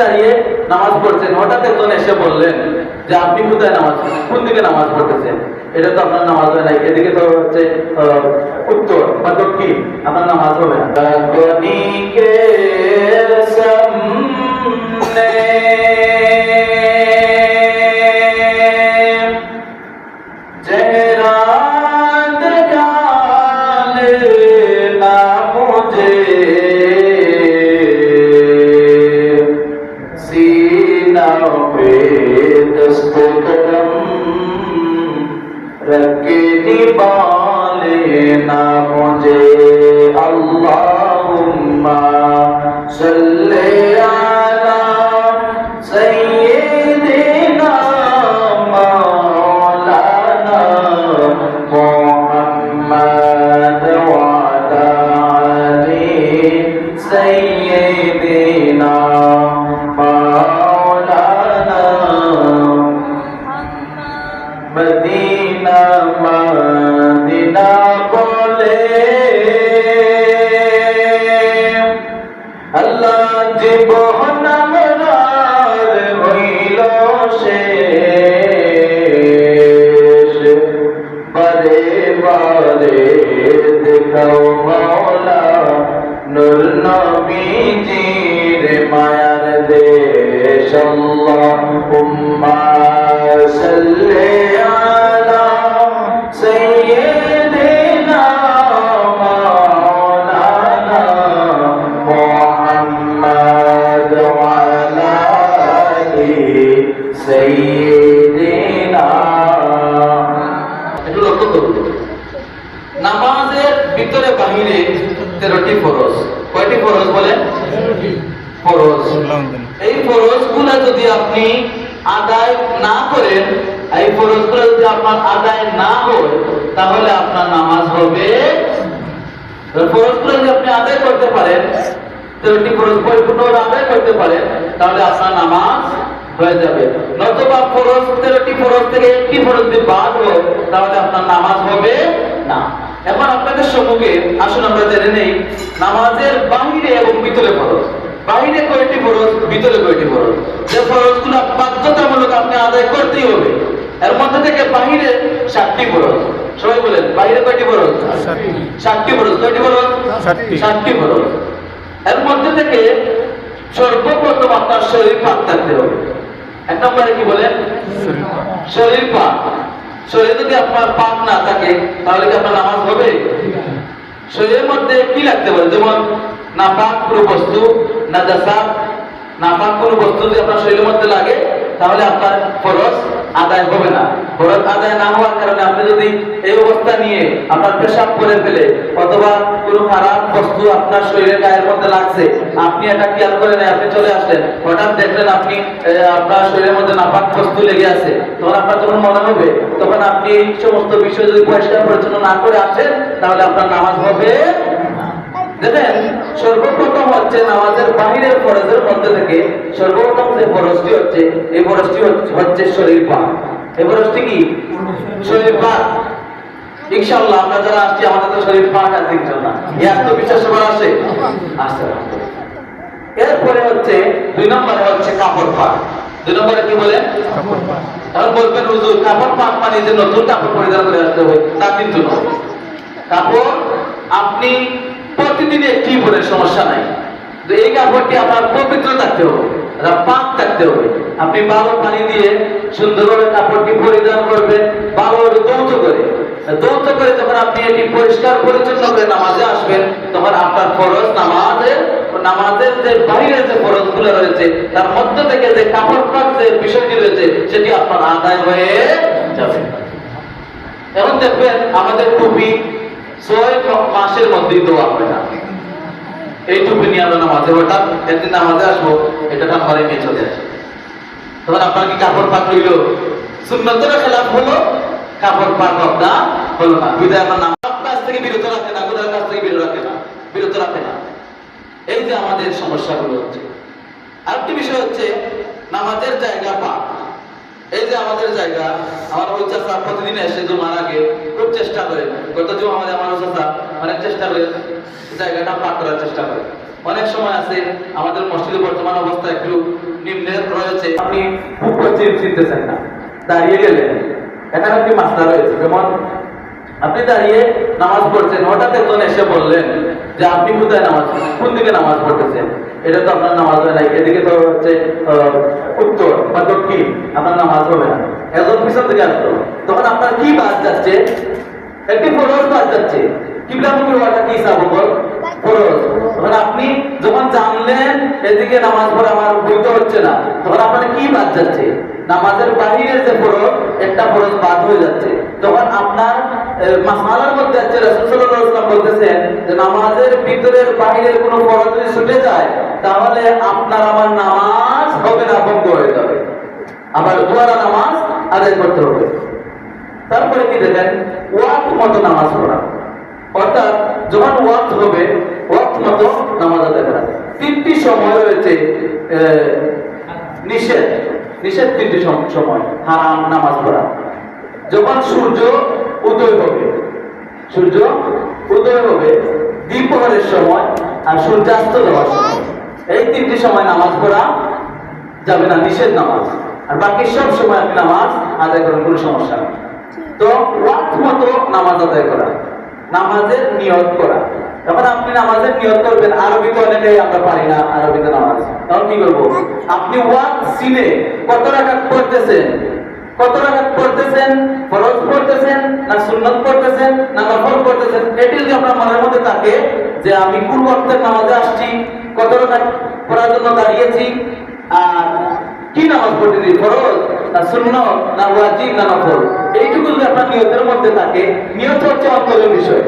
দাঁড়িয়ে নামাজ পড়ছেন, হঠাৎ একজন এসে বললেন যে আপনি কোথায় নামাজ, কোন দিকে নামাজ পড়তেছেন? এটা তো আপনার নামাজ হয় নাই, এদিকে তো হচ্ছে উত্তর বা দক্ষিণ, আপনার নামাজ হবে না। ना मुझे अल्लाहुम्मा सल्ले अला सय्यिदिना मौलाना मुहम्मद व अला आलि सय्यिदिना मौलाना मदीना मदीना बोले अल्लाह जीवन मरार हইল শেষ বারে বারে দেখাও মাওলা নূর নবীজির মায়ার দেশ আল্লাহুম্মা সাল্লি আলা সাইয়্যিদিনা মাওলানা মুহাম্মদ ওয়া আলা আলি সাইয়্যিদিনা। একটু লক্ষ্য করুন, নামাজের ভিতরে বাহিরে 13টি ফরজ। কয়টি ফরজ বলেন? ফরজ। এই ফরজগুলো যদি আপনি আদায় না করেন, এই ফরজগুলো যদি আপনার আদায় না হয়, তাহলে আপনার নামাজ হবে। ফরজগুলো যদি আপনি আদায় করতে পারেন, 13টি ফরজ পরিপূর্ণভাবে আদায় করতে পারেন, তাহলে আপনার নামাজ হয়ে যাবে। নতুবা ফরজ 13টি ফরজ থেকে একটি ফরজ যদি বাদ হয়, তাহলে আপনার নামাজ হবে না। এখন আপনাদের সম্মুখে আসুন আমরা জেনে নেই নামাজের বাহিরে এবং ভিতরে ফরজ। বাহিরে কয়টি ফরজ, ভিতরে কয়টি ফরজ। যে ফরজগুলো বাধ্যতামূলক আপনি আদায় করতেই হবে, এর মধ্যে থেকে বাহিরে 7টি ফরজ। সবাই বলেন, বাহিরে কয়টি ফরজ? 7টি ফরজ। কয়টি ফরজ? 7টি ফরজ। এর মধ্যে থেকে সর্বপ্রথম আপনার শরীর পাক থাকতে হবে। এক নম্বরে কি বলেন? শরীর পাক। শরীর যদি আপনার পাক না থাকে, তাহলে কি আপনার নামাজ হবে? শরীরের মধ্যে কি লাগতে পারে? যেমন নাপাক কোনো বস্তু, নাজাসাত, নাপাক কোনো বস্তু যদি আপনার শরীরের মধ্যে লাগে, তাহলে আপনার ফরজ আদায় হবে না। ফরজ আদায় না হওয়ার কারণে আপনি যদি এই অবস্থা নিয়ে আপনার পেশাব করে ফেলে, অথবা কোনো খারাপ বস্তু আপনার শরীরের গায়ের মধ্যে লাগছে, আপনি এটা খেয়াল করে নেই, আপনি চলে আসলেন, হঠাৎ দেখলেন আপনি আপনার শরীরের মধ্যে নাপাক বস্তু লেগে আছে, তখন আপনার যখন মনে হবে, তখন আপনি এই সমস্ত বিষয় যদি পরিষ্কার পরিচ্ছন্ন না করে আসেন, তাহলে আপনার নামাজ হবে। দেখেন, সর্বপ্রথম হচ্ছে নামাজের বাহিরের ফরজের মধ্যে থেকে সর্বপ্রথম যে ফরজটি হচ্ছে, এই ফরজটি হচ্ছে শরীর পাক। এই ফরজটি কি? শরীর পাক। ইনশাআল্লাহ আমরা যারা আসছি, আমাদের তো শরীর পাক আছে ইনশাআল্লাহ। এই আত্মবিশ্বাস সবার আছে? আছে। এরপরে হচ্ছে 2 নম্বরে হচ্ছে কাপড় পাক। 2 নম্বরে কি বলেন? কাপড় পাক। এখন বলবেন হুজুর, কাপড় পাক মানে যে নতুন কাপড় পরিধান করে আসতে হবে, তা কিন্তু নয়। কাপড় আপনি প্রতিদিন একটি পরে সমস্যা নাই, এই কাপড়টি আপনার পবিত্র থাকতে হবে, পাক থাকতে হবে। আপনি ভালো পানি দিয়ে সুন্দরভাবে কাপড়টি পরিধান করবেন, ভালোভাবে ধৌত করে যখন আপনি এটি পরিষ্কার পরিচ্ছন্ন করে নামাজে আসবেন, তখন আপনার ফরজ নামাজের যে বাইরের যে ফরজগুলো রয়েছে, তার মধ্য থেকে যে কাপড় পাক যে বিষয়টি রয়েছে, সেটি আপনার আদায় হয়ে যাবে। এখন দেখবেন আমাদের টুপি 6 মাসের মধ্যেই দেওয়া হয় না। এই টুপি নিয়ে আমরা নামাজে, হঠাৎ একদিন নামাজে আসবো, এটা টাম্বারে নিয়ে চলে আসে, তখন আপনার কি কাপড় পাক হইল? সুন্নতের খেলাফ হলো, কাপড় পাক আপনার হলো না। বিদায় আমার নামাজ কাছ থেকে বিরত রাখে না, কোথাও কাছ থেকে বিরত রাখে না। এই যে আমাদের সমস্যাগুলো হচ্ছে। আরেকটি বিষয় হচ্ছে নামাজের জায়গা পাক। এই যে আমাদের জায়গা, আমার ওই চাচা প্রতিদিন এসে জুমার আগে খুব চেষ্টা করে, গত জুমা আমাদের আমার চাচা অনেক চেষ্টা করে জায়গাটা পাক করার চেষ্টা করে। অনেক সময় আছে আমাদের মসজিদে বর্তমান অবস্থা একটু নিম্নে রয়েছে, আপনি খুব পশ্চিম চিনতেছেন না, দাঁড়িয়ে গেলেন, এখানে একটি মাসলা রয়েছে। যেমন আপনি দাঁড়িয়ে নামাজ পড়ছেন, হঠাৎ একজন এসে বললেন যে আপনি কোথায় নামাজ, কোন দিকে নামাজ পড়তেছেন, এটা তো আপনার নামাজ হয় নাই, এদিকে তো হচ্ছে উত্তর বা দক্ষিণ, আপনার নামাজ হবে না। একজন পিছন থেকে আসলো, তখন আপনার কি বাদ যাচ্ছে? একটি ফরজ বাদ যাচ্ছে। কিবলামুখী হওয়াটা কি সাবল? ফরজ। তখন আপনি যখন জানলেন এদিকে নামাজ পড়া আমার বৈধ হচ্ছে না, তখন আপনার কি বাদ যাচ্ছে? নামাজের বাহিরের যে ফরজ, একটা ফরজ বাদ হয়ে যাচ্ছে। তখন আপনার মাসআলার মধ্যে আছে রাসূল সাল্লাল্লাহু আলাইহি ওয়াসাল্লাম বলতেছেন যে নামাজের ভিতরের বাহিরের কোনো ফরজ যদি ছুটে যায়, তাহলে আপনার আমার নামাজ হবে না, বন্ধ হয়ে যাবে, আবার দুয়ারা নামাজ আদায় করতে হবে। তারপরে কি দেখেন, ওয়াক্ত মতো নামাজ পড়া, অর্থাৎ যখন ওয়াক্ত হবে ওয়াক্ত মতো নামাজ আদায় করা। তিনটি সময় রয়েছে নিষেধ, নিষেধ তিনটি সময় হারাম নামাজ পড়া। যখন সূর্য উদয় হবে, সূর্য উদয় হবে, দ্বিপ্রহরের সময় আর সূর্যাস্ত যাওয়ার সময়, এই তিনটি সময় নামাজ পড়া যাবে না, নিষেধ নামাজ। আর বাকি সব সময় আপনি নামাজ আদায় করার কোনো সমস্যা নেই। তো ওয়াক্ত মতো নামাজ আদায় করা, নামাজের নিয়ত করা। যখন আপনি নামাজের নিয়ত করবেন, আরবিতে অনেকেই আমরা পারি না আরবিতে নামাজ, তখন কি করবো? আপনি ওয়াক্ত চিনে কত রাকাত পড়তেছেন, কত রাকাত পড়তেছেন, ফরজ পড়তেছেন না সুন্নাত পড়তেছেন না নফল পড়তেছেন, এটি যদি আপনার মনের মধ্যে থাকে যে আমি কোন ওয়াক্তের নামাজে আসছি, কত রাকাত পড়ার জন্য দাঁড়িয়েছি, আর কি নামাজ পড়তেছি, ফরজ না সুন্নাত না ওয়াজিব না নফল, এইটুকু যদি আপনার নিয়তের মধ্যে থাকে, নিয়ত হচ্ছে অন্তরের বিষয়।